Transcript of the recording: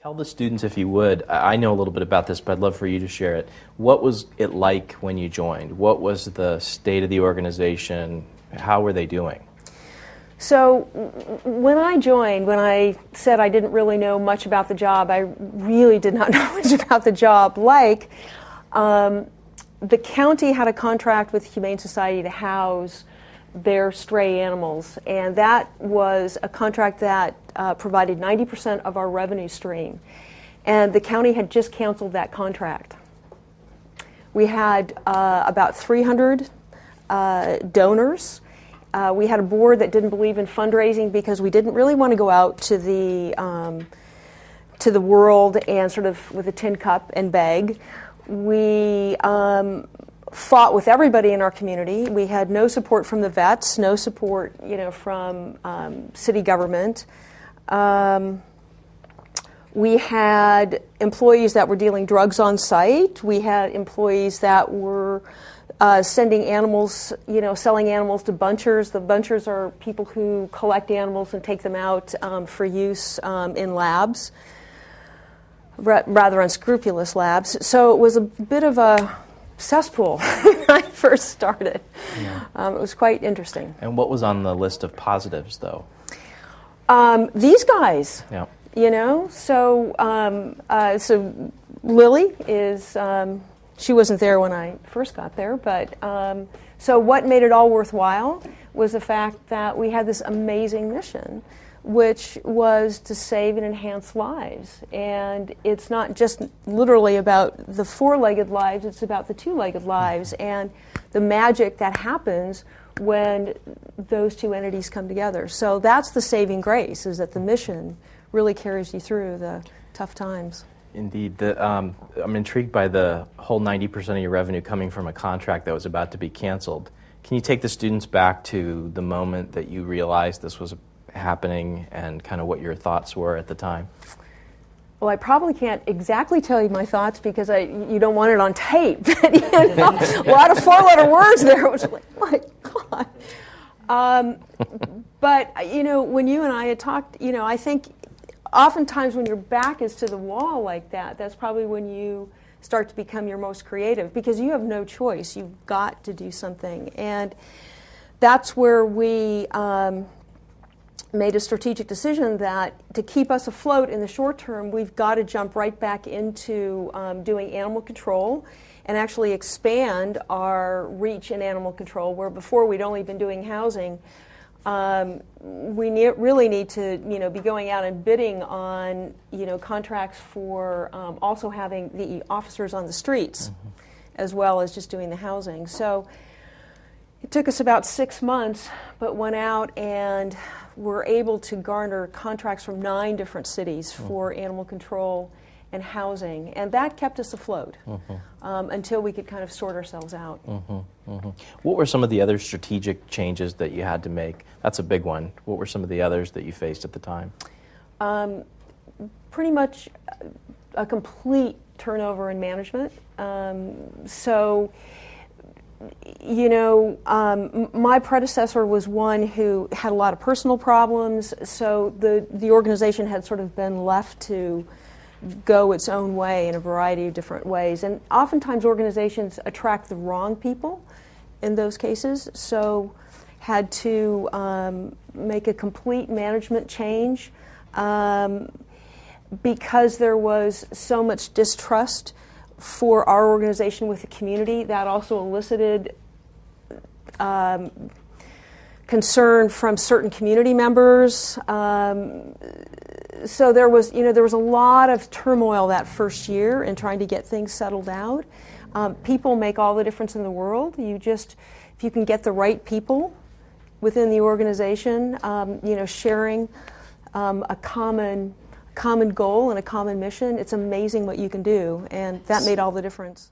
Tell the students, if you would, I know a little bit about this, but I'd love for you to share it. What was it like when you joined? What was the state of the organization? How were they doing? So when I joined, when I said I didn't really know much about the job, I really did not know much about the job. The county had a contract with Humane Society to house their stray animals, and that was a contract that provided 90% of our revenue stream. And the county had just canceled that contract. We had about 300 donors. We had a board that didn't believe in fundraising because we didn't really want to go out to the world and sort of with a tin cup and beg. We fought with everybody in our community. We had no support from the vets, no support, from city government. We had employees that were dealing drugs on site. We had employees that were sending animals, selling animals to bunchers. The bunchers are people who collect animals and take them out for use in labs, rather unscrupulous labs. So it was a bit of a cesspool when I first started. Yeah. It was quite interesting. And what was on the list of positives, though? These guys. Yeah. So Lily is. She wasn't there when I first got there, but so what made it all worthwhile was the fact that we had this amazing mission, which was to save and enhance lives. And it's not just literally about the four-legged lives, it's about the two-legged lives and the magic that happens when those two entities come together. So that's the saving grace, is that the mission really carries you through the tough times. Indeed. I'm intrigued by the whole 90% of your revenue coming from a contract that was about to be canceled. Can you take the students back to the moment that you realized this was happening and kind of what your thoughts were at the time? Well, I probably can't exactly tell you my thoughts because you don't want it on tape. A lot of four-letter words there. It was like, my God. But, when you and I had talked, I think oftentimes when your back is to the wall like that, that's probably when you start to become your most creative because you have no choice. You've got to do something. And that's where we made a strategic decision that to keep us afloat in the short term, we've got to jump right back into doing animal control and actually expand our reach in animal control, where before we'd only been doing housing. We really need to, be going out and bidding on, contracts for also having the officers on the streets, as well as just doing the housing. So it took us about 6 months, but went out and were able to garner contracts from 9 different cities for animal control and housing, and that kept us afloat until we could kind of sort ourselves out. What were some of the other strategic changes that you had to make? That's a big one. What were some of the others that you faced at the time? Pretty much a complete turnover in management. My predecessor was one who had a lot of personal problems, so the organization had sort of been left to go its own way in a variety of different ways. And oftentimes organizations attract the wrong people in those cases, so had to make a complete management change because there was so much distrust for our organization with the community. That also elicited concern from certain community members. So there was a lot of turmoil that first year in trying to get things settled out. People make all the difference in the world. If you can get the right people within the organization, sharing a common goal and a common mission, it's amazing what you can do, and that made all the difference.